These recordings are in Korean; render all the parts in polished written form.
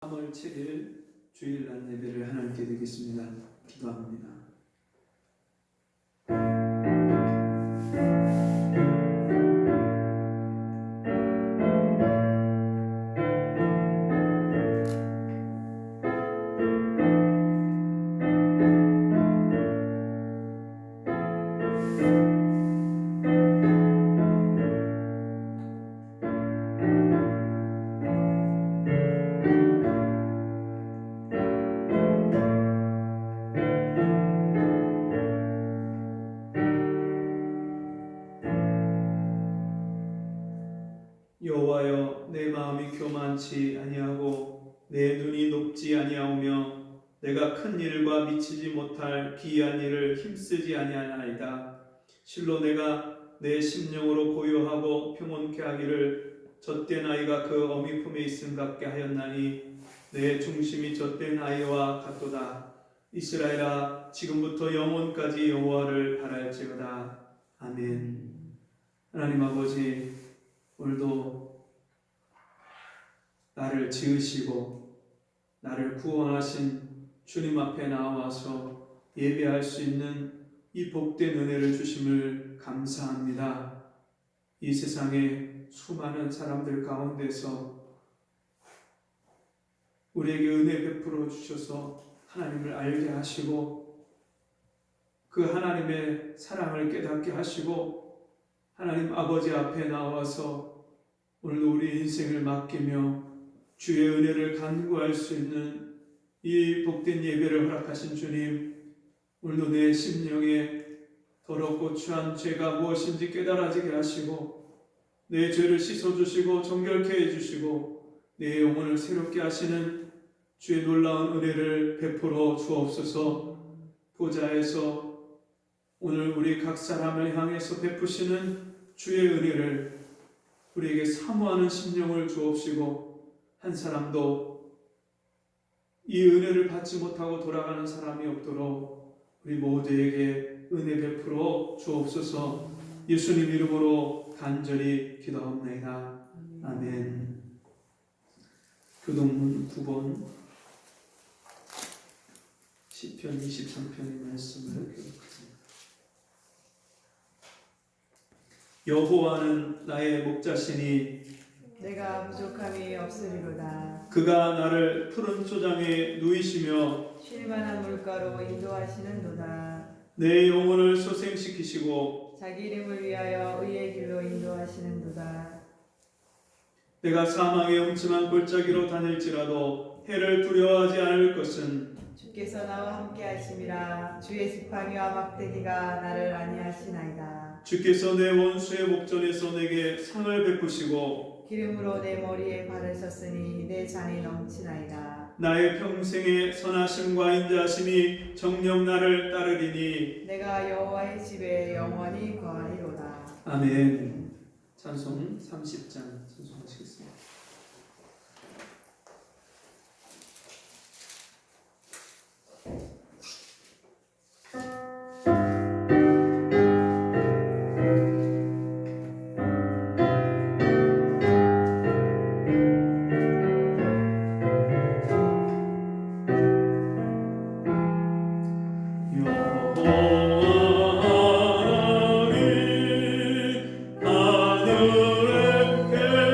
3월 7일 주일날 예배를 하나님께 드리겠습니다. 기도합니다. 여호와여, 내 마음이 교만치 아니하고 내 눈이 높지 아니하오며 내가 큰 일과 미치지 못할 기이한 일을 힘쓰지 아니하나이다. 실로 내가 내 심령으로 고요하고 평온케 하기를 젖된 아이가 그 어미 품에 있음 같게 하였나니 내 중심이 젖된 아이와 같도다. 이스라엘아, 지금부터 영원까지 여호와를 바랄지어다. 아멘. 하나님 아버지, 오늘도 나를 지으시고 나를 구원하신 주님 앞에 나와서 예배할 수 있는 이 복된 은혜를 주심을 감사합니다. 이 세상에 수많은 사람들 가운데서 우리에게 은혜 베풀어 주셔서 하나님을 알게 하시고 그 하나님의 사랑을 깨닫게 하시고 하나님 아버지 앞에 나와서 오늘도 우리 인생을 맡기며 주의 은혜를 간구할 수 있는 이 복된 예배를 허락하신 주님, 오늘도 내 심령에 더럽고 추한 죄가 무엇인지 깨달아지게 하시고 내 죄를 씻어주시고 정결케 해주시고 내 영혼을 새롭게 하시는 주의 놀라운 은혜를 베풀어 주옵소서. 보좌에서 오늘 우리 각 사람을 향해서 베푸시는 주의 은혜를 우리에게 사모하는 심령을 주옵시고 한 사람도 이 은혜를 받지 못하고 돌아가는 사람이 없도록 우리 모두에게 은혜 베풀어 주옵소서. 예수님 이름으로 간절히 기도합니다. 아멘. 교동문 9번 시편 23편의 말씀을 기록합니다. 여호와는 나의 목자시니 내가 부족함이 없으리로다. 그가 나를 푸른 초장에 누이시며 쉴만한 물가로 인도하시는도다. 내 영혼을 소생시키시고 자기 이름을 위하여 의의 길로 인도하시는도다. 내가 사망의 음침한 골짜기로 다닐지라도 해를 두려워하지 않을 것은 주께서 나와 함께 하심이라. 주의 지팡이와 막대기가 나를 안위하시나이다. 주께서 내 원수의 목전에서 내게 상을 베푸시고 기름으로 내 머리에 바르셨으니 내 잔이 넘치나이다. 나의 평생의 선하심과 인자하심이 정녕 나를 따르리니 내가 여호와의 집에 영원히 거하리로다. 아멘. 찬송 30장 찬송하시겠습니다. 하늘에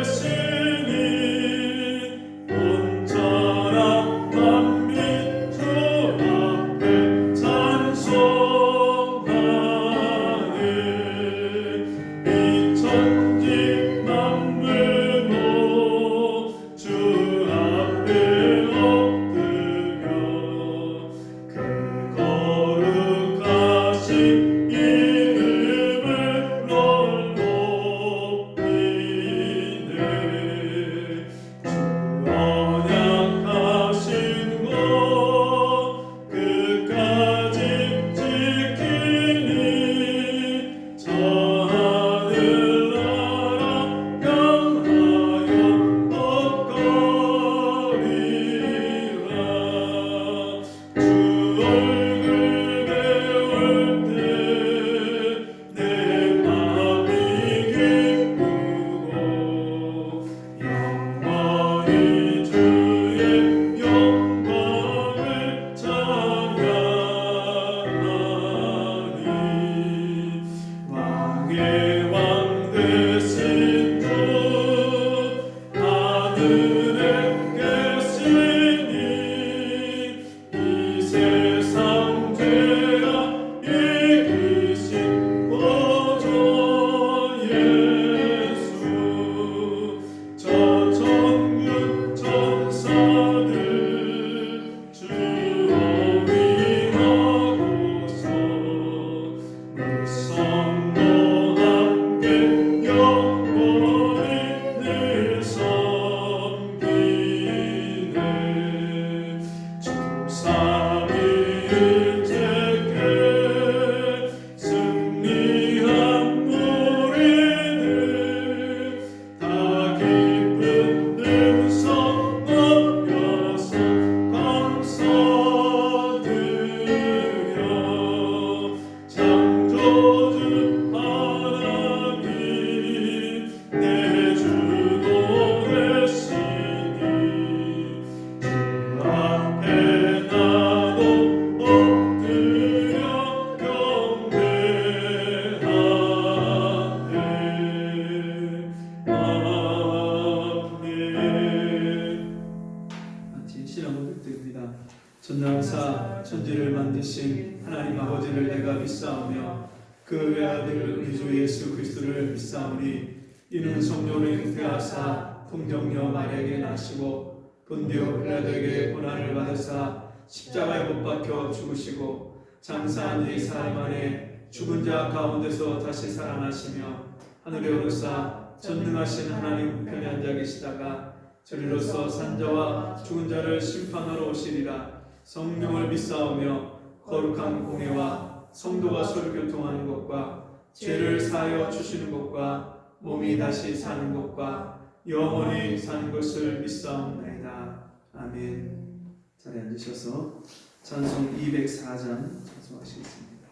신실한 고백드립니다. 전능하사 천지를 만드신 하나님 아버지를 내가 믿사오며 그 외아들 우리 주 예수 그리스도를 믿사오니 이는 성령을 잉태하사 동정녀 마리아에게 나시고 본디오 빌라도에게 고난을 받으사 십자가에 못 박혀 죽으시고 장사한 이 사흘 만에 죽은 자 가운데서 다시 살아나시며 하늘에 오르사 전능하신 하나님 우편에 앉아 계시다가 저리로서 산자와 죽은 자를 심판하러 오시리라. 성령을 믿사오며 거룩한 공회와 성도가 서로 교통하는 것과 죄를 사하여 주시는 것과 몸이 다시 사는 것과 영원히 사는 것을 믿사옵나이다. 아멘. 자리에 앉으셔서 찬송 204장 찬송하시겠습니다.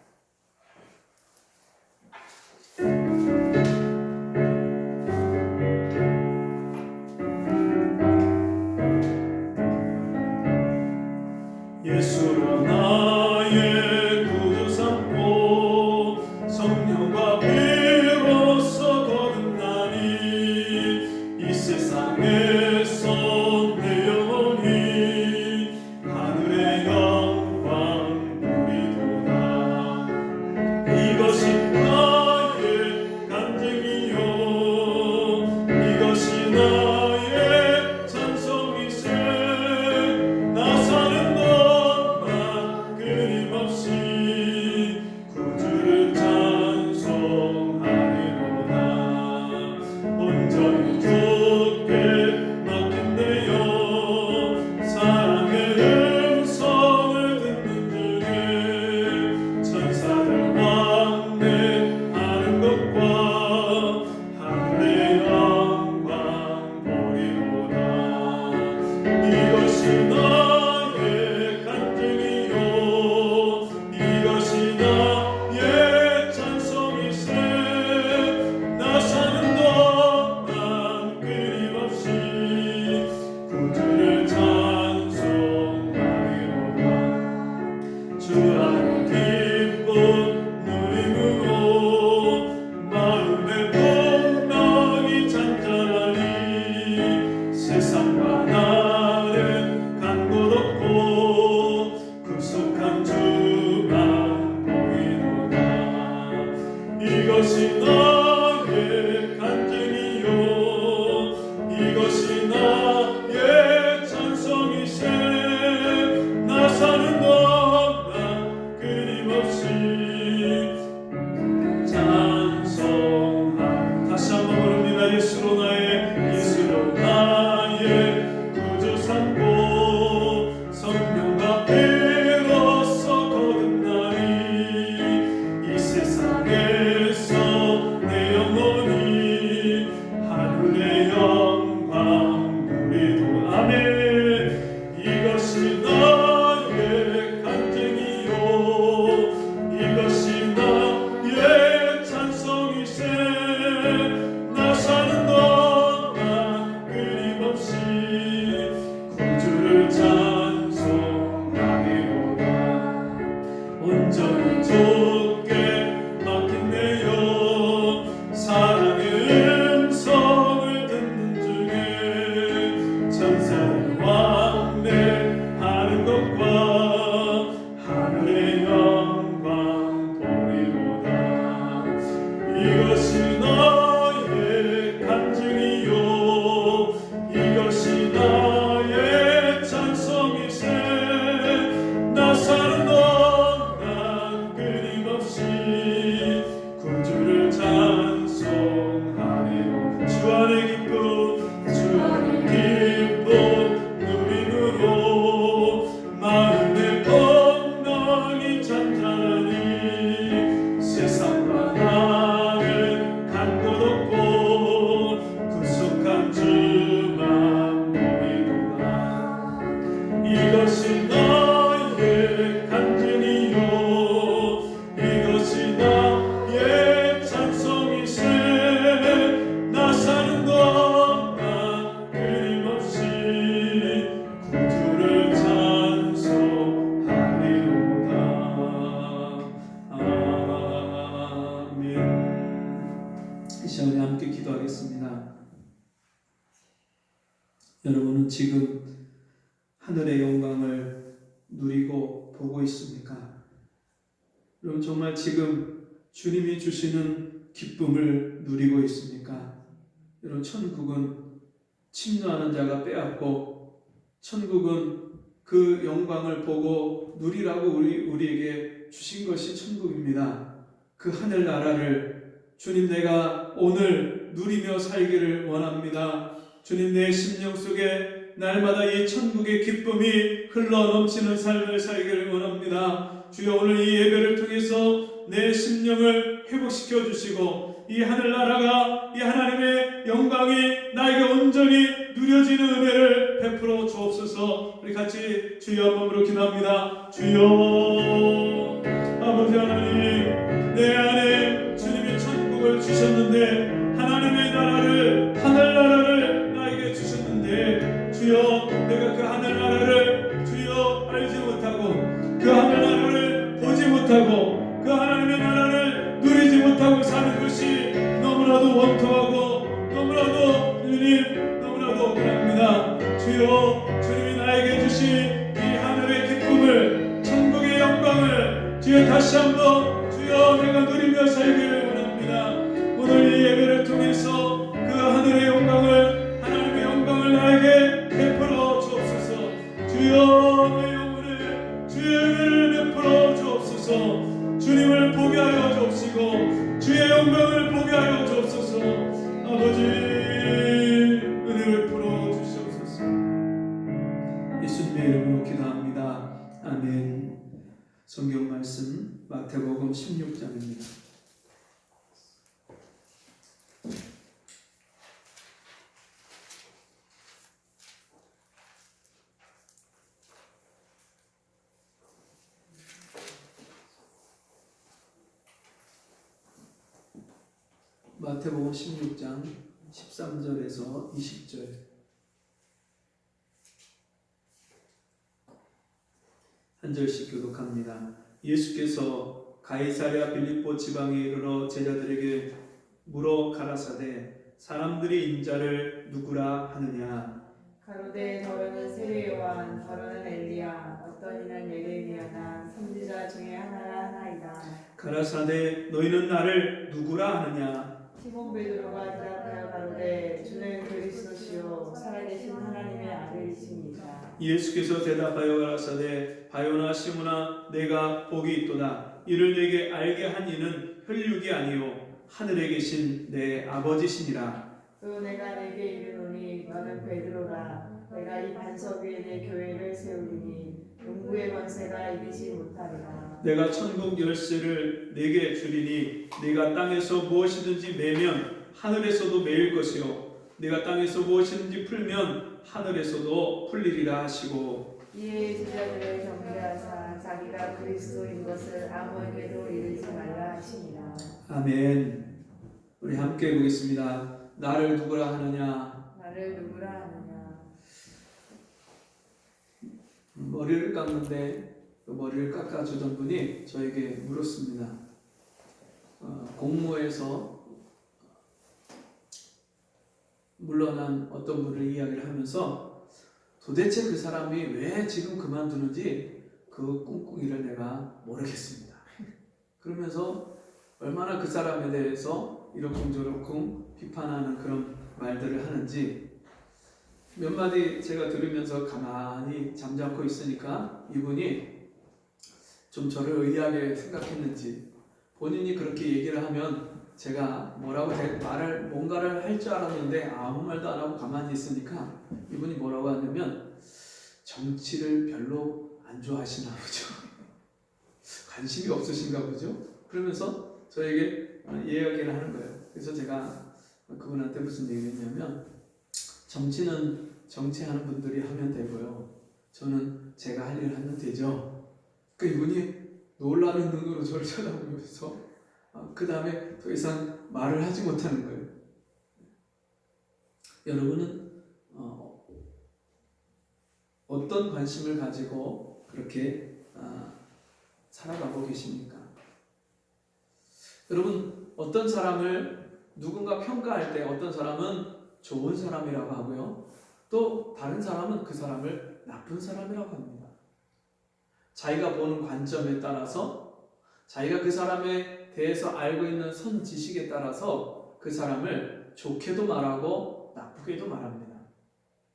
예수로 나의 구주 삼고 성령과 비로소 거듭나니 이 세상에서 내 영혼이 하늘의 영광 누리도다. 이것이 나의 간증이요 이것이 나의 찬송이세. 나 사는 동안 끊임없이 구주를 찬송하리로다. 온전히 주께 맡긴대요. 사랑의 음성을 듣는 중에 천사들 왕래하는 것과 하늘의 영광 보리로다. 이것이 나의 간증이요 이것이 나의 찬송이세. 나 사는 동안 끊임없이 구주를 찬송하리로다. 주 안에 기쁨 누림으로 마음의 풍랑이 잔잔하니 세상과 나를 간 곳 없고 구속한 주만 보이도다. 이것이 나의 간증이요 이것이 나의 찬송이세. 나 사는 동안 끊임없이 찬송하. 다시 한번 부릅니다. 예수로 나의 구주 삼고 성령과 비로소 거듭나니 이 세상에서 내 영혼이 하늘의 영광 누리도. 아멘. 이것이 나의 간증이요 이것이 나의 찬송이세. 나 사는 동안 끊임없이 구주를 찬송하리로다. 온전히 주께 맡긴대요. 사랑의 음성을 듣는 중에 천사들 왕래하는 것과 하늘의 영광 보리로다. 이것이 나의 간증이요 이것이 나의 찬송이세. 나 사는 동안 끊임없이 구주를 찬송하리로다. 주 안의 기쁨 누림으로 마음의 풍랑이 잔잔하니 세상과 나를 간 곳 없고 구속한 주만 보이도다. 이것이 나의 간증이요 이것이 나의 찬송이세. 나 사는 동안 끊임없이 구주를 찬송하리로다. 아멘. 이 시간에 함께 기도하겠습니다. 여러분은 지금 하늘의 영광을 누리고 보고 있습니까? 여러분 정말 지금 주님이 주시는 기쁨을 누리고 있습니까? 여러분 천국은 침노하는 자가 빼앗고 천국은 그 영광을 보고 누리라고 우리에게 주신 것이 천국입니다. 그 하늘 나라를 주님 내가 오늘 누리며 살기를 원합니다. 주님 내 심령 속에 날마다 이 천국의 기쁨이 흘러 넘치는 삶을 살기를 원합니다. 주여 오늘 이 예배를 통해서 내 심령을 회복시켜 주시고 이 하늘나라가 이 하나님의 영광이 나에게 온전히 누려지는 은혜를 베풀어 주옵소서. 우리 같이 주여 한 번으로 기도합니다. 주여 아버지 하나님 내 안에 주님의 천국을 주셨는데 하나님의 나라를 하늘나라를 나에게 주셨는데 주여 내가 그 하늘나라를 주여 알지 못하고 그 하늘나라를 보지 못하고 그 하나님의 나라를 누리지 못하고 사는 것이 너무나도 원통하고 너무나도 주님 너무나도 억울합니다. 주여 주님이 나에게 주신 이 하늘의 기쁨을 천국의 영광을 주여 다시 한번 주여 내가 누리며 살기를 원합니다. 오늘 이 예배를 통해서 그 하늘의 영광을 하나님의 영광을 나에게 베풀어 주옵소서. 주여 내 영혼에 주의 은혜를 베풀어 주옵소서. 주님을 보게 하여 주옵시고 주의 영광을 보게 하여 주옵소서. 아버지 은혜를 풀어 주시옵소서. 예수님의 이름으로 기도합니다. 아멘. 성경 말씀 마태복음 16장입니다. 마태복음 16장 13절에서 20절 한 절씩 교독합니다. 예수께서 가이사랴 빌립보 지방에 이르러 제자들에게 물어 가라사대 사람들이 인자를 누구라 하느냐. 가로되 더러는 세례 요한 더러는 엘리야 어떤 이는 예레미야나 선지자 중에 하나라 하나이다. 가라사대 너희는 나를 누구라 하느냐. 시몬 베드로가 대답하여 가로되 주는 그리스도시요 살아계신 하나님의 아들이십니다. 예수께서 대답하여 가라사대 바요나 시몬아 내가 복이 있도다. 이를 내게 알게 한 이는 혈육이 아니요 하늘에 계신 내 아버지시니라. 또 내가 내게 이르노니 너는 베드로라. 내가 이 반석 위에 내 교회를 세우리니 용구의 권세가 이기지 못하리라. 내가 천국 열쇠를 내게 주리니 네가 땅에서 무엇이든지 매면 하늘에서도 매일 것이요 네가 땅에서 무엇이든지 풀면 하늘에서도 풀리리라 하시고 이에 제자들을 경계하사 자기가 그리스도인 것을 아무에게도 이르지 말라 하시니라. 아멘. 우리 함께 보겠습니다. 나를 누구라 하느냐. 나를 누구라 하느냐. 머리를 깎는데 그 머리를 깎아주던 분이 저에게 물었습니다. 공모에서 물러난 어떤 분을 이야기를 하면서 도대체 그 사람이 왜 지금 그만두는지 그 꿍꿍이를 내가 모르겠습니다. 그러면서 얼마나 그 사람에 대해서 이러쿵저러쿵 비판하는 그런 말들을 하는지 몇 마디 제가 들으면서 가만히 잠자코 있으니까 이분이 좀 저를 의아하게 생각했는지 본인이 그렇게 얘기를 하면 제가 뭐라고 뭔가를 할 줄 알았는데 아무 말도 안 하고 가만히 있으니까 이분이 뭐라고 하냐면 정치를 별로 안 좋아하시나 보죠. 관심이 없으신가 보죠. 그러면서 저에게 이야기를 하는 거예요. 그래서 제가 그분한테 무슨 얘기를 했냐면 정치는 정치하는 분들이 하면 되고요. 저는 제가 할 일을 하면 되죠. 그 이분이 놀라는 눈으로 저를 쳐다보면서 그 다음에 더 이상 말을 하지 못하는 거예요. 여러분은 어떤 관심을 가지고 그렇게 살아가고 계십니까? 여러분 어떤 사람을 누군가 평가할 때 어떤 사람은 좋은 사람이라고 하고요. 또 다른 사람은 그 사람을 나쁜 사람이라고 합니다. 자기가 보는 관점에 따라서, 자기가 그 사람에 대해서 알고 있는 선지식에 따라서 그 사람을 좋게도 말하고 나쁘게도 말합니다.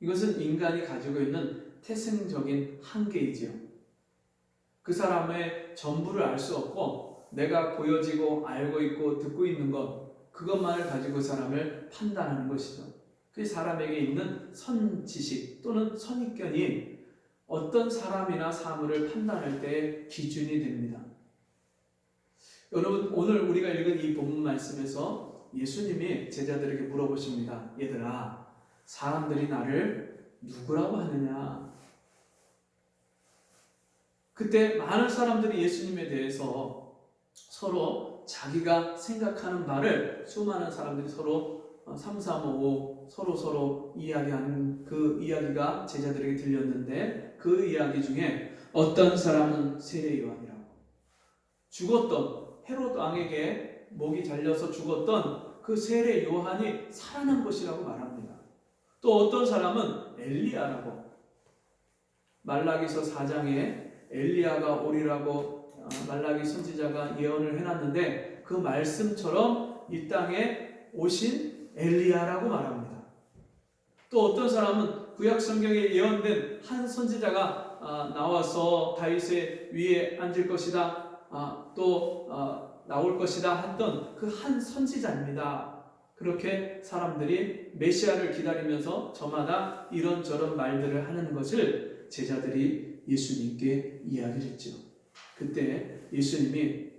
이것은 인간이 가지고 있는 태생적인 한계이지요. 그 사람의 전부를 알 수 없고 내가 보여지고 알고 있고 듣고 있는 것, 그것만을 가지고 그 사람을 판단하는 것이죠. 그 사람에게 있는 선지식 또는 선입견이 어떤 사람이나 사물을 판단할 때의 기준이 됩니다. 여러분, 오늘 우리가 읽은 이 본문 말씀에서 예수님이 제자들에게 물어보십니다. 얘들아, 사람들이 나를 누구라고 하느냐? 그때 많은 사람들이 예수님에 대해서 서로 자기가 생각하는 바를, 수많은 사람들이 서로 3, 4, 5 서로 이야기하는 그 이야기가 제자들에게 들렸는데, 그 이야기 중에 어떤 사람은 세례 요한이라고, 죽었던 헤롯 왕에게 목이 잘려서 죽었던 그 세례 요한이 살아난 것이라고 말합니다. 또 어떤 사람은 엘리야라고, 말라기서 4장에 엘리야가 오리라고 말라기 선지자가 예언을 해놨는데 그 말씀처럼 이 땅에 오신 엘리야라고 말합니다. 또 어떤 사람은 구약 성경에 예언된 한 선지자가 나와서 다윗의 위에 앉을 것이다, 또 나올 것이다 했던 그 한 선지자입니다. 그렇게 사람들이 메시아를 기다리면서 저마다 이런저런 말들을 하는 것을 제자들이 예수님께 이야기를 했죠. 그때 예수님이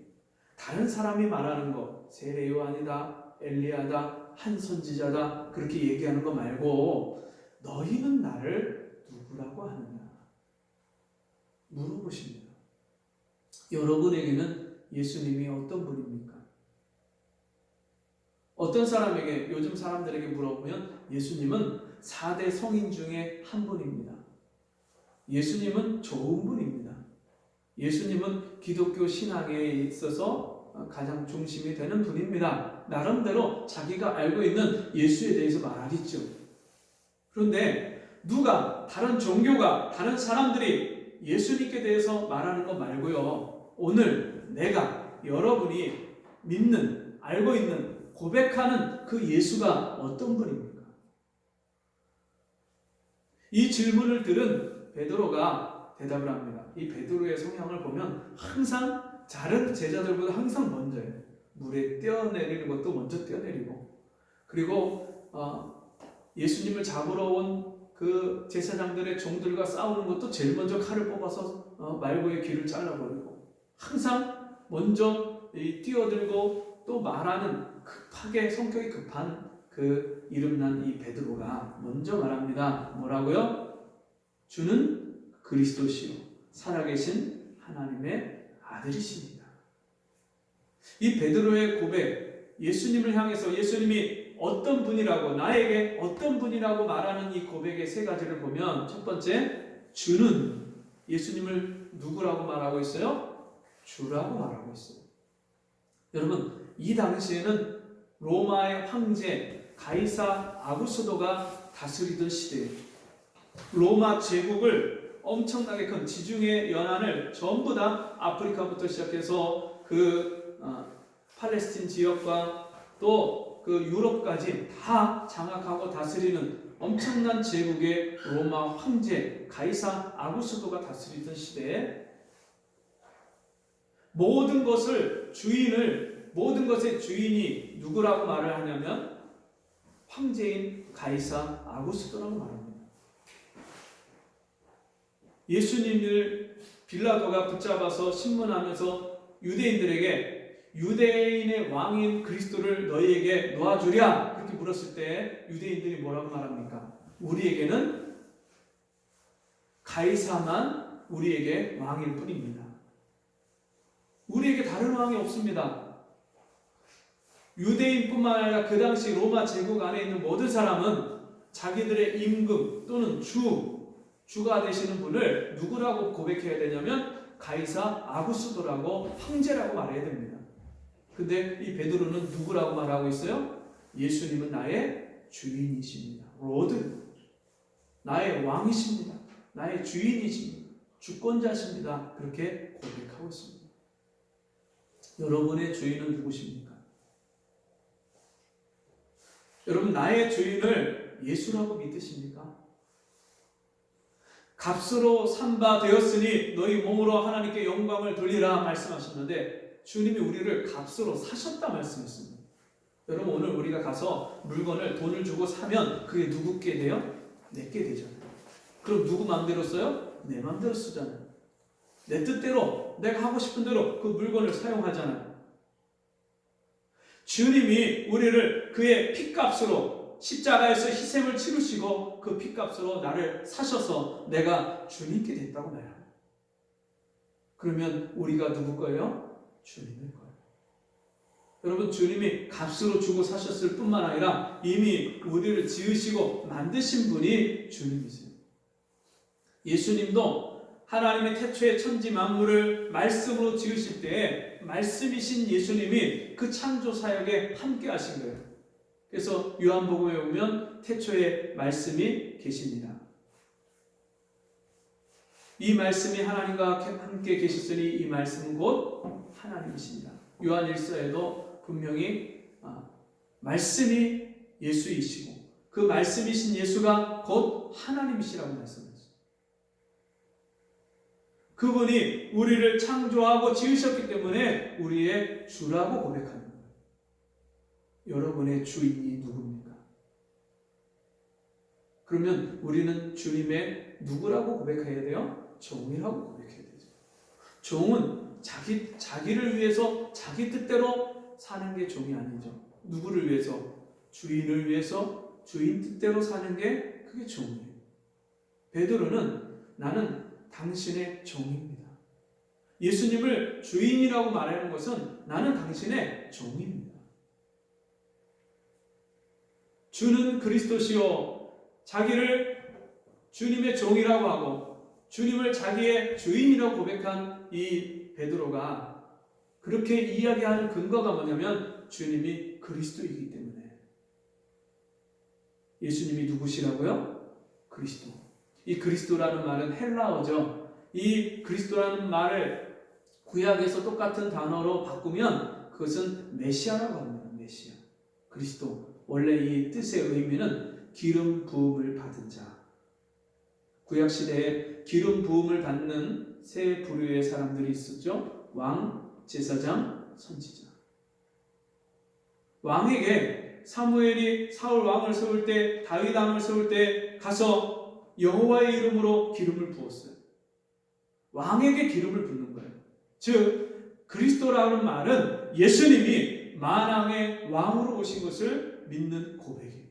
다른 사람이 말하는 것, 세례 요한이다, 엘리야다, 한 선지자다, 그렇게 얘기하는 거 말고 너희는 나를 누구라고 하느냐 물어보십니다. 여러분에게는 예수님이 어떤 분입니까? 어떤 사람에게, 요즘 사람들에게 물어보면 예수님은 4대 성인 중에 한 분입니다. 예수님은 좋은 분입니다. 예수님은 기독교 신앙에 있어서 가장 중심이 되는 분입니다. 나름대로 자기가 알고 있는 예수에 대해서 말하겠죠. 그런데 누가, 다른 종교가, 다른 사람들이 예수님께 대해서 말하는 것 말고요, 오늘 내가, 여러분이 믿는, 알고 있는, 고백하는 그 예수가 어떤 분입니까? 이 질문을 들은 베드로가 대답을 합니다. 이 베드로의 성향을 보면 항상 다른 제자들보다 항상 먼저예요. 물에 뛰어내리는 것도 먼저 뛰어내리고, 그리고 예수님을 잡으러 온 그 제사장들의 종들과 싸우는 것도 제일 먼저 칼을 뽑아서 말고의 귀를 잘라버리고, 항상 먼저 뛰어들고 또 말하는, 급하게 성격이 급한 그 이름난 이 베드로가 먼저 말합니다. 뭐라고요? 주는 그리스도시요 살아계신 하나님의 아들이십니다. 이 베드로의 고백, 예수님을 향해서 예수님이 어떤 분이라고, 나에게 어떤 분이라고 말하는 이 고백의 세 가지를 보면, 첫 번째, 주는 예수님을 누구라고 말하고 있어요? 주라고 말하고 있어요. 여러분, 이 당시에는 로마의 황제 가이사 아구스도가 다스리던 시대예요. 로마 제국을 엄청나게 큰 지중해 연안을 전부 다 아프리카부터 시작해서 그 팔레스틴 지역과 또 그 유럽까지 다 장악하고 다스리는 엄청난 제국의 로마 황제 가이사 아구스도가 다스리던 시대에 모든 것의 주인이 누구라고 말을 하냐면 황제인 가이사 아구스도라고 말합니다. 예수님을 빌라도가 붙잡아서 신문하면서 유대인들에게 유대인의 왕인 그리스도를 너희에게 놓아주랴 그렇게 물었을 때 유대인들이 뭐라고 말합니까? 우리에게는 가이사만 우리에게 왕일 뿐입니다. 우리에게 다른 왕이 없습니다. 유대인뿐만 아니라 그 당시 로마 제국 안에 있는 모든 사람은 자기들의 임금 또는 주가 되시는 분을 누구라고 고백해야 되냐면 가이사 아구스도라고, 황제라고 말해야 됩니다. 근데 이 베드로는 누구라고 말하고 있어요? 예수님은 나의 주인이십니다. 로드, 나의 왕이십니다. 나의 주인이십니다. 주권자십니다. 그렇게 고백하고 있습니다. 여러분의 주인은 누구십니까? 여러분, 나의 주인을 예수라고 믿으십니까? 값으로 산바 되었으니 너희 몸으로 하나님께 영광을 돌리라 말씀하셨는데, 주님이 우리를 값으로 사셨다 말씀했습니다. 여러분, 오늘 우리가 가서 물건을 돈을 주고 사면 그게 누구께 돼요? 내게 되잖아요. 그럼 누구 마음대로 써요? 내 마음대로 쓰잖아요. 내 뜻대로, 내가 하고 싶은 대로 그 물건을 사용하잖아요. 주님이 우리를 그의 피값으로 십자가에서 희생을 치르시고 그 피값으로 나를 사셔서 내가 주님께 됐다고 말합니다. 그러면 우리가 누구 거예요? 주님의 거예요. 여러분, 주님이 값으로 주고 사셨을 뿐만 아니라 이미 우리를 지으시고 만드신 분이 주님이세요. 예수님도 하나님의 태초의 천지 만물을 말씀으로 지으실 때에 말씀이신 예수님이 그 창조 사역에 함께 하신 거예요. 그래서 요한복음에 보면 태초에 말씀이 계십니다. 이 말씀이 하나님과 함께 계셨으니 이 말씀은 곧 하나님이십니다. 요한일서에도 분명히 말씀이 예수이시고 그 말씀이신 예수가 곧 하나님이시라고 말씀했어요. 그분이 우리를 창조하고 지으셨기 때문에 우리의 주라고 고백하는 거예요. 여러분의 주인이 누굽니까? 그러면 우리는 주님의 누구라고 고백해야 돼요? 종이라고 고백해야 되죠. 종은 자기를 위해서 자기 뜻대로 사는 게 종이 아니죠. 누구를 위해서? 주인을 위해서 주인 뜻대로 사는 게 그게 종이에요. 베드로는 나는 당신의 종입니다. 예수님을 주인이라고 말하는 것은 나는 당신의 종입니다. 주는 그리스도시요, 자기를 주님의 종이라고 하고 주님을 자기의 주인이라고 고백한 이 베드로가 그렇게 이야기하는 근거가 뭐냐면 주님이 그리스도이기 때문에. 예수님이 누구시라고요? 그리스도. 이 그리스도라는 말은 헬라어죠. 이 그리스도라는 말을 구약에서 똑같은 단어로 바꾸면 그것은 메시아라고 합니다. 메시아. 그리스도. 원래 이 뜻의 의미는 기름 부음을 받은 자. 구약시대에 기름 부음을 받는 세 부류의 사람들이 있었죠. 왕, 제사장, 선지자. 왕에게 사무엘이 사울 왕을 세울 때, 다윗 왕을 세울 때 가서 여호와의 이름으로 기름을 부었어요. 왕에게 기름을 붓는 거예요. 즉 그리스도라는 말은 예수님이 만왕의 왕으로 오신 것을 믿는 고백이에요.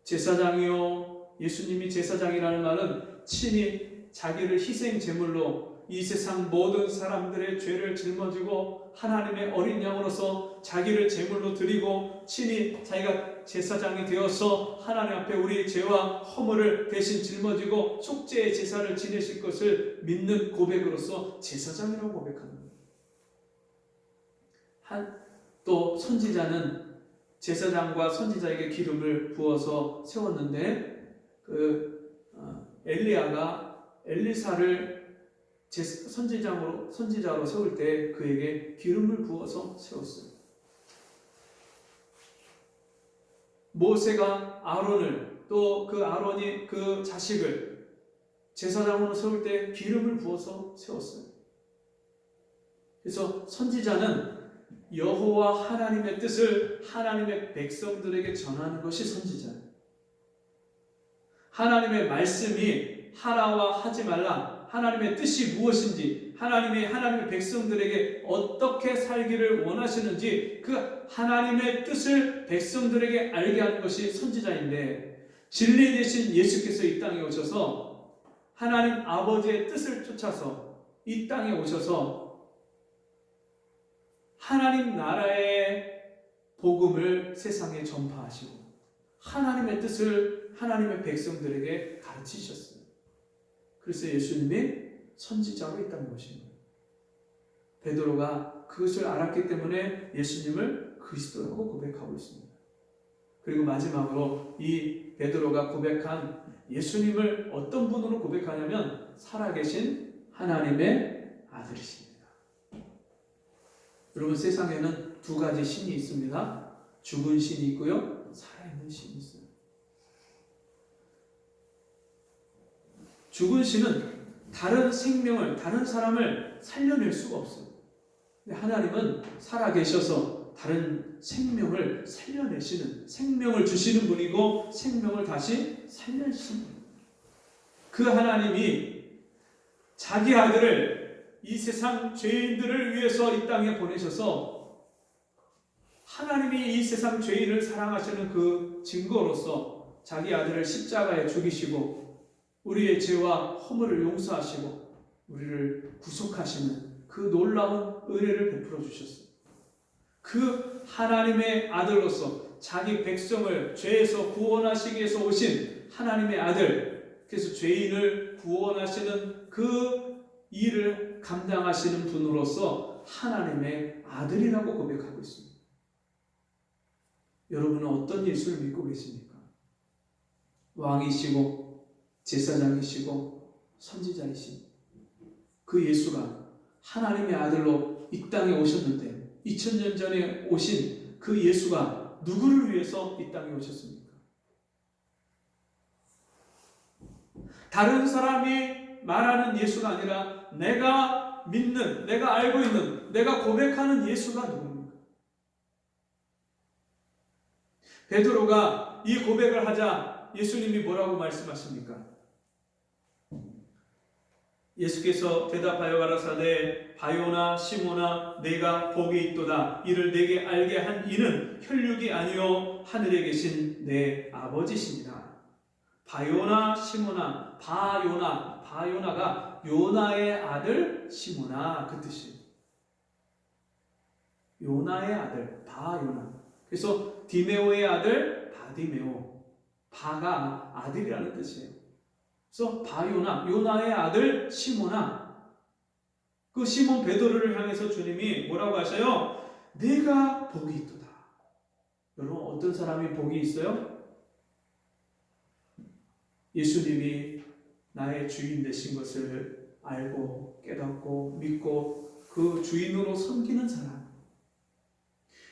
제사장이요, 예수님이 제사장이라는 말은 친히 자기를 희생 제물로 이 세상 모든 사람들의 죄를 짊어지고 하나님의 어린 양으로서 자기를 제물로 드리고 친히 자기가 제사장이 되어서 하나님 앞에 우리 죄와 허물을 대신 짊어지고 속죄의 제사를 지내실 것을 믿는 고백으로서 제사장이라고 고백합니다. 또 선지자는 제사장과 선지자에게 기름을 부어서 세웠는데 엘리야가 엘리사를 선지자로 세울 때 그에게 기름을 부어서 세웠어요. 모세가 아론을 또 그 아론이 그 자식을 제사장으로 세울 때 기름을 부어서 세웠어요. 그래서 선지자는 여호와 하나님의 뜻을 하나님의 백성들에게 전하는 것이 선지자예요. 하나님의 말씀이 하라와 하지 말라, 하나님의 뜻이 무엇인지, 하나님의 백성들에게 어떻게 살기를 원하시는지 그 하나님의 뜻을 백성들에게 알게 하는 것이 선지자인데, 진리 되신 예수께서 이 땅에 오셔서 하나님 아버지의 뜻을 쫓아서 이 땅에 오셔서 하나님 나라의 복음을 세상에 전파하시고 하나님의 뜻을 하나님의 백성들에게 가르치셨어요. 그래서 예수님이 선지자로 있다는 것입니다. 베드로가 그것을 알았기 때문에 예수님을 그리스도라고 고백하고 있습니다. 그리고 마지막으로 이 베드로가 고백한 예수님을 어떤 분으로 고백하냐면 살아계신 하나님의 아들이십니다. 여러분, 세상에는 두 가지 신이 있습니다. 죽은 신이 있고요, 살아있는 신이 있어요. 죽은 신은 다른 생명을, 다른 사람을 살려낼 수가 없어요. 근데 하나님은 살아계셔서 다른 생명을 살려내시는, 생명을 주시는 분이고 생명을 다시 살려주시는 분입니다. 그 하나님이 자기 아들을 이 세상 죄인들을 위해서 이 땅에 보내셔서 하나님이 이 세상 죄인을 사랑하시는 그 증거로서 자기 아들을 십자가에 죽이시고 우리의 죄와 허물을 용서하시고 우리를 구속하시는 그 놀라운 은혜를 베풀어 주셨어요. 그 하나님의 아들로서 자기 백성을 죄에서 구원하시기 위해서 오신 하나님의 아들, 그래서 죄인을 구원하시는 그 일을 감당하시는 분으로서 하나님의 아들이라고 고백하고 있습니다. 여러분은 어떤 예수를 믿고 계십니까? 왕이시고 제사장이시고 선지자이신 그 예수가 하나님의 아들로 이 땅에 오셨는데 2000년 전에 오신 그 예수가 누구를 위해서 이 땅에 오셨습니까? 다른 사람이 말하는 예수가 아니라 내가 믿는, 내가 알고 있는, 내가 고백하는 예수가 누굽니까? 베드로가 이 고백을 하자 예수님이 뭐라고 말씀하십니까? 예수께서 대답하여 가라사대 바요나 시모나 내가 복이 있도다. 이를 내게 알게 한 이는 혈육이 아니요 하늘에 계신 내 아버지시니라. 바요나 시모나, 바요나가 요나의 아들 시모나 그 뜻이에요. 요나의 아들 바요나. 그래서 디메오의 아들 바디메오. 바가 아들이라는 뜻이에요. 그래서 바요나, 요나의 아들 시모나. 그 시몬 베드로를 향해서 주님이 뭐라고 하셔요? 내가 복이 있도다. 여러분, 어떤 사람이 복이 있어요? 예수님이 나의 주인 되신 것을 알고 깨닫고 믿고 그 주인으로 섬기는 사람.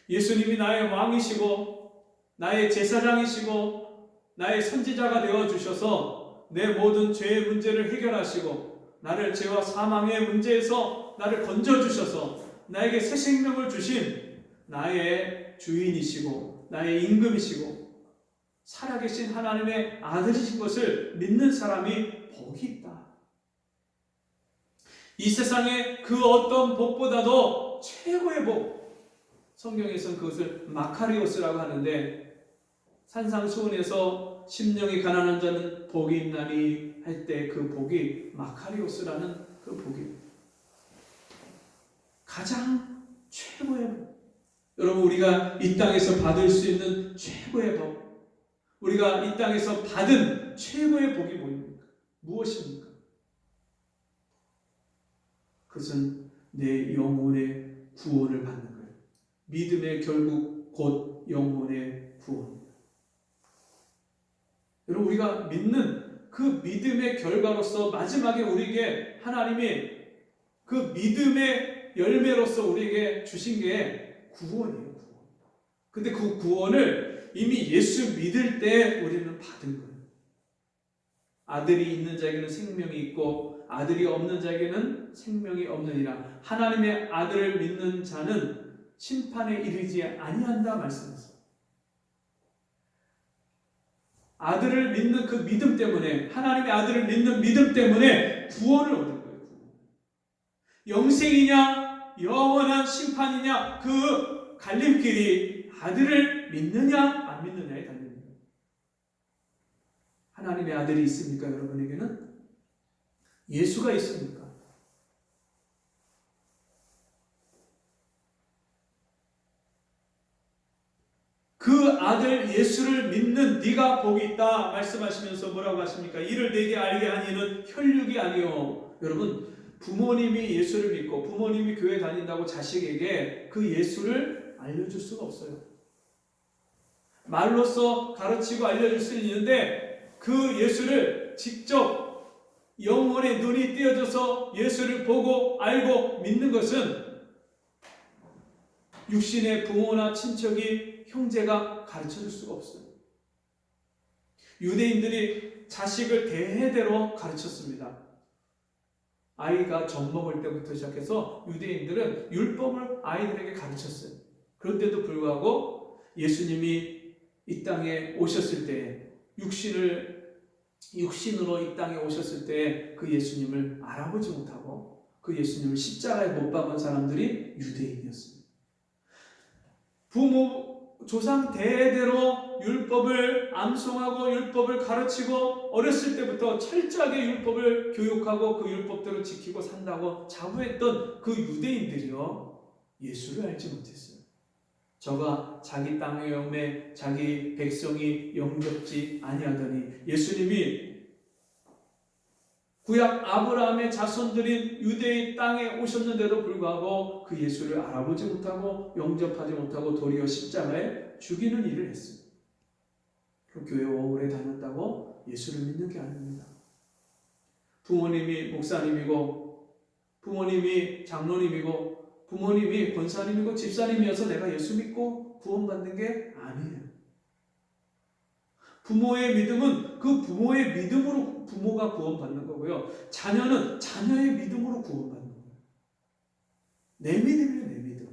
예수님이 나의 왕이시고 나의 제사장이시고 나의 선지자가 되어주셔서 내 모든 죄의 문제를 해결하시고 나를 죄와 사망의 문제에서 나를 건져주셔서 나에게 새 생명을 주신 나의 주인이시고 나의 임금이시고 살아계신 하나님의 아들이신 것을 믿는 사람이 복이 있다. 이 세상의 그 어떤 복보다도 최고의 복, 성경에서는 그것을 마카리오스라고 하는데 산상수훈에서 심령이 가난한 자는 복이 있나니 할 때 그 복이 마카리오스라는 그 복입니다. 가장 최고의 복. 여러분, 우리가 이 땅에서 받을 수 있는 최고의 복, 우리가 이 땅에서 받은 최고의 복이 뭐입니까? 무엇입니까? 그것은 내 영혼의 구원을 받는 거예요. 믿음의 결국 곧 영혼의 구원. 여러분, 우리가 믿는 그 믿음의 결과로서 마지막에 우리에게 하나님이 그 믿음의 열매로서 우리에게 주신 게 구원이에요. 구원. 근데 그 구원을 이미 예수 믿을 때 우리는 받은 거예요. 아들이 있는 자에게는 생명이 있고 아들이 없는 자에게는 생명이 없느니라. 하나님의 아들을 믿는 자는 심판에 이르지 아니한다 말씀했어요. 아들을 믿는 그 믿음 때문에, 하나님의 아들을 믿는 믿음 때문에 구원을 얻은 거예요. 영생이냐 영원한 심판이냐 그 갈림길이 아들을 믿느냐 안 믿느냐에 달립니다. 하나님의 아들이 있습니까? 여러분에게는 예수가 있습니까? 그 아들 예수를 믿는 네가 복이 있다 말씀하시면서 뭐라고 하십니까? 이를 내게 알게 한 이는 혈육이 아니요. 여러분, 부모님이 예수를 믿고 부모님이 교회 다닌다고 자식에게 그 예수를 알려줄 수가 없어요. 말로써 가르치고 알려줄 수는 있는데 그 예수를 직접 영혼의 눈이 띄어져서 예수를 보고 알고 믿는 것은 육신의 부모나 친척이 형제가 가르쳐줄 수가 없어요. 유대인들이 자식을 대대로 가르쳤습니다. 아이가 젖 먹을 때부터 시작해서 유대인들은 율법을 아이들에게 가르쳤어요. 그런데도 불구하고 예수님이 이 땅에 오셨을 때 육신으로 이 땅에 오셨을 때 그 예수님을 알아보지 못하고 그 예수님을 십자가에 못 박은 사람들이 유대인이었습니다. 부모 조상 대대로 율법을 암송하고 율법을 가르치고 어렸을 때부터 철저하게 율법을 교육하고 그 율법대로 지키고 산다고 자부했던 그 유대인들이요, 예수를 알지 못했어요. 저가 자기 땅의 영매 자기 백성이 영접지 아니하더니 예수님이 구약 아브라함의 자손들인 유대의 땅에 오셨는데도 불구하고 그 예수를 알아보지 못하고 영접하지 못하고 도리어 십자가에 죽이는 일을 했어요. 그 교회 오래 다녔다고 예수를 믿는 게 아닙니다. 부모님이 목사님이고 부모님이 장로님이고 부모님이 권사님이고 집사님이어서 내가 예수 믿고 구원받는 게 아니에요. 부모의 믿음은 그 부모의 믿음으로 부모가 구원받는 거고요. 자녀는 자녀의 믿음으로 구원받는 거예요. 내 믿음이에요, 내 믿음.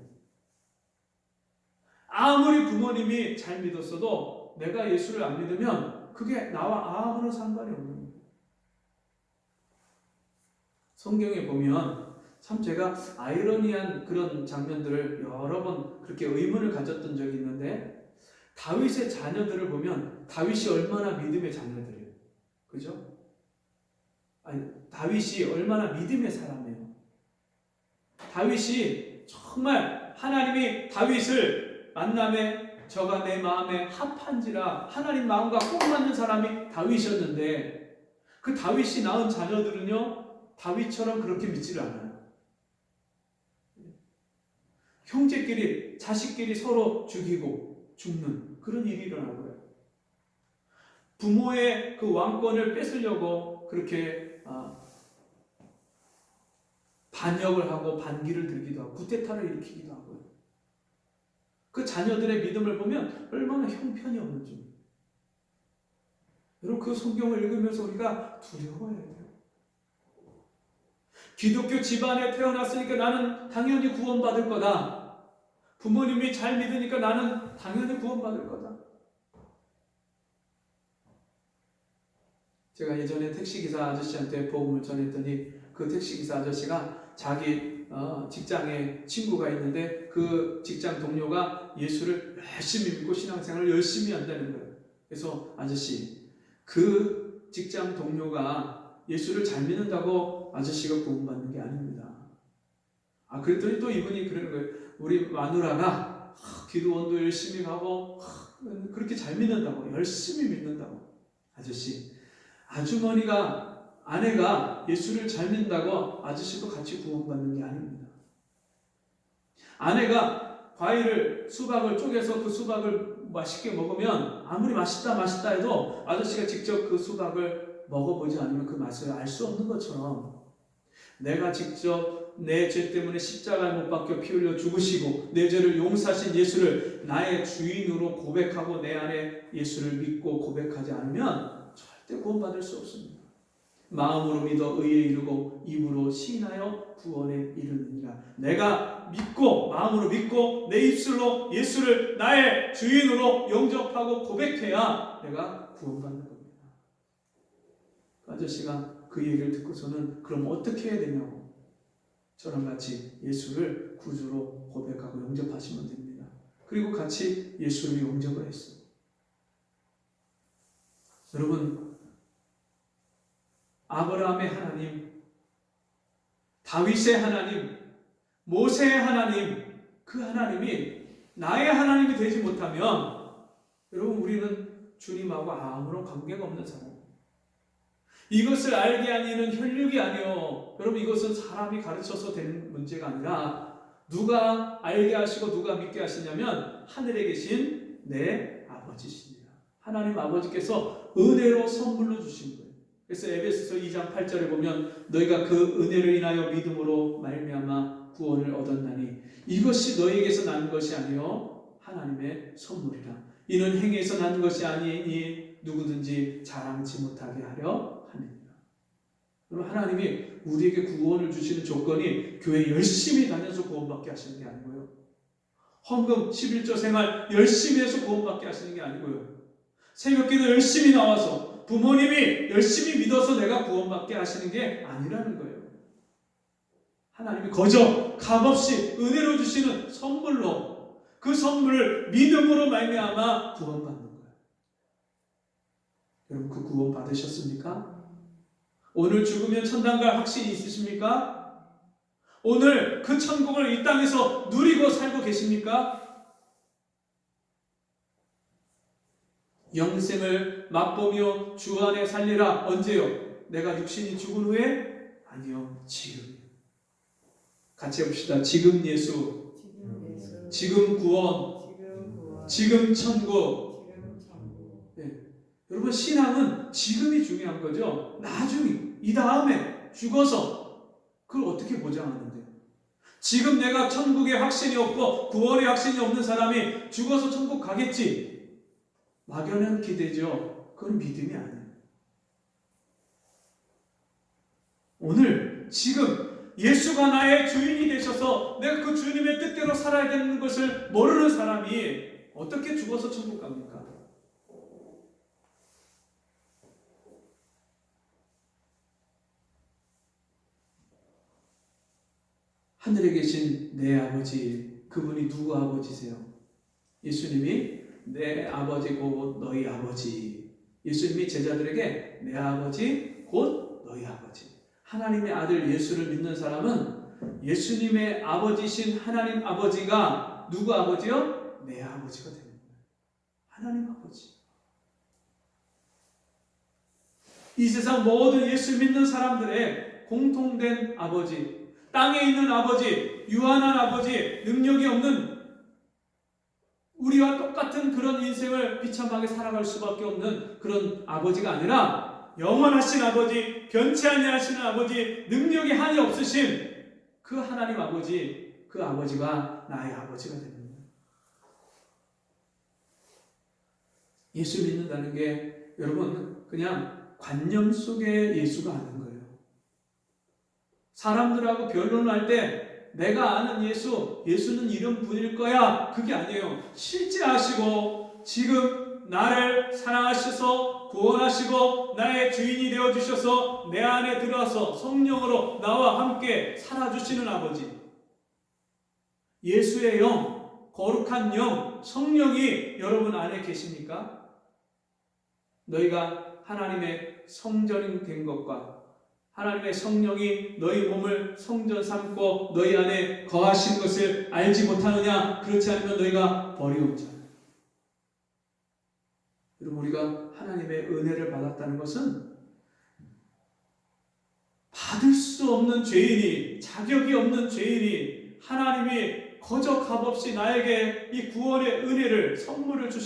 아무리 부모님이 잘 믿었어도 내가 예수를 안 믿으면 그게 나와 아무런 상관이 없는 거예요. 성경에 보면 참 제가 아이러니한 그런 장면들을 여러 번 그렇게 의문을 가졌던 적이 있는데 다윗의 자녀들을 보면 다윗이 얼마나 믿음의 자녀들이에요. 그죠? 아니, 다윗이 얼마나 믿음의 사람이에요. 다윗이 정말 하나님이 다윗을 만남에 저가 내 마음에 합한지라 하나님 마음과 꼭 맞는 사람이 다윗이었는데 그 다윗이 낳은 자녀들은요 다윗처럼 그렇게 믿지를 않아요. 형제끼리 자식끼리 서로 죽이고 죽는 그런 일이 일어나고요. 부모의 그 왕권을 뺏으려고 그렇게 반역을 하고 반기를 들기도 하고 쿠데타를 일으키기도 하고요. 그 자녀들의 믿음을 보면 얼마나 형편이 없는지. 여러분 그 성경을 읽으면서 우리가 두려워해야 돼요. 기독교 집안에 태어났으니까 나는 당연히 구원받을 거다. 부모님이 잘 믿으니까 나는 당연히 구원받을 거다. 제가 예전에 택시기사 아저씨한테 복음을 전했더니 그 택시기사 아저씨가 자기 직장에 친구가 있는데 그 직장 동료가 예수를 열심히 믿고 신앙생활을 열심히 한다는 거예요. 그래서 아저씨, 그 직장 동료가 예수를 잘 믿는다고 아저씨가 구원받는 게 아닙니다. 그랬더니 또 이분이 그러는 거예요. 우리 마누라가 기도원도 열심히 가고 그렇게 잘 믿는다고, 열심히 믿는다고. 아저씨, 아내가 예수를 잘 믿는다고 아저씨도 같이 구원받는 게 아닙니다. 아내가 수박을 쪼개서 그 수박을 맛있게 먹으면 아무리 맛있다 해도 아저씨가 직접 그 수박을 먹어보지 않으면 그 맛을 알 수 없는 것처럼 내가 직접 내 죄 때문에 십자가에 못 박혀 피 흘려 죽으시고 내 죄를 용서하신 예수를 나의 주인으로 고백하고 내 안에 예수를 믿고 고백하지 않으면 절대 구원받을 수 없습니다. 마음으로 믿어 의에 이르고 입으로 시인하여 구원에 이르느니라. 내가 믿고 마음으로 믿고 내 입술로 예수를 나의 주인으로 영접하고 고백해야 내가 구원받는 겁니다. 아저씨가 그 얘기를 듣고서는 그럼 어떻게 해야 되냐고, 저랑 같이 예수를 구주로 고백하고 영접하시면 됩니다. 그리고 같이 예수를 영접을 했어요. 여러분, 아브라함의 하나님, 다윗의 하나님, 모세의 하나님, 그 하나님이 나의 하나님이 되지 못하면 여러분 우리는 주님하고 아무런 관계가 없는 사람. 이것을 알게 하니는 혈육이 아니요. 여러분 이것은 사람이 가르쳐서 되는 문제가 아니라 누가 알게 하시고 누가 믿게 하시냐면 하늘에 계신 내 아버지십니다. 하나님 아버지께서 은혜로 선물로 주신 거예요. 그래서 에베소서 2장 8절에 보면 너희가 그 은혜를 인하여 믿음으로 말미암아 구원을 얻었나니 이것이 너희에게서 난 것이 아니요 하나님의 선물이라. 이는 행위에서 난 것이 아니니 누구든지 자랑치 못하게 하려 함이니라. 그럼 하나님이 우리에게 구원을 주시는 조건이 교회 열심히 다녀서 구원받게 하시는 게 아니고요. 헌금 11조 생활 열심히 해서 구원받게 하시는 게 아니고요. 새벽기도 열심히 나와서 부모님이 열심히 믿어서 내가 구원받게 하시는 게 아니라는 거예요. 하나님이 거저 값없이 은혜로 주시는 선물로 그 선물을 믿음으로 말미암아 구원받는 거예요. 여러분 그 구원 받으셨습니까? 오늘 죽으면 천당 갈 확신이 있으십니까? 오늘 그 천국을 이 땅에서 누리고 살고 계십니까? 영생을 맛보며 주 안에 살리라. 언제요? 내가 육신이 죽은 후에? 아니요, 지금. 같이 해봅시다. 지금 예수, 지금 구원, 지금 천국. 네. 여러분 신앙은 지금이 중요한 거죠. 나중에 이 다음에 죽어서 그걸 어떻게 보장하는데? 지금 내가 천국에 확신이 없고 구원에 확신이 없는 사람이 죽어서 천국 가겠지. 막연한 기대죠. 그건 믿음이 아니에요. 오늘 지금 예수가 나의 주인이 되셔서 내가 그 주님의 뜻대로 살아야 되는 것을 모르는 사람이 어떻게 죽어서 천국 갑니까? 하늘에 계신 내 아버지, 그분이 누구 아버지세요? 예수님이 내 아버지 곧 너희 아버지. 예수님이 제자들에게 내 아버지 곧 너희 아버지. 하나님의 아들 예수를 믿는 사람은 예수님의 아버지신 하나님 아버지가 누구 아버지요? 내 아버지가 되는 거예요. 하나님 아버지. 이 세상 모든 예수 믿는 사람들의 공통된 아버지, 땅에 있는 아버지, 유한한 아버지, 능력이 없는 우리와 똑같은 그런 인생을 비참하게 살아갈 수밖에 없는 그런 아버지가 아니라 영원하신 아버지, 변치 아니하시는 아버지, 능력이 한이 없으신 그 하나님 아버지, 그 아버지가 나의 아버지가 되는 거예요. 예수 믿는다는 게 여러분 그냥 관념 속의 예수가 아닌 거예요. 사람들하고 변론할 때 내가 아는 예수는 이런 분일 거야. 그게 아니에요. 실제 아시고 지금 나를 사랑하셔서 구원하시고 나의 주인이 되어주셔서 내 안에 들어와서 성령으로 나와 함께 살아주시는 아버지. 예수의 영, 거룩한 영, 성령이 여러분 안에 계십니까? 너희가 하나님의 성전이 된 것과 하나님의 성령이 너희 몸을 성전 삼고 너희 안에 거하신 것을 알지 못하느냐? 그렇지 않으면 너희가 버리옵자. 여러분 우리가 하나님의 은혜를 받았다는 것은 받을 수 없는 죄인이, 자격이 없는 죄인이 하나님이 거저 값없이 나에게 이 구원의 은혜를 선물을 주시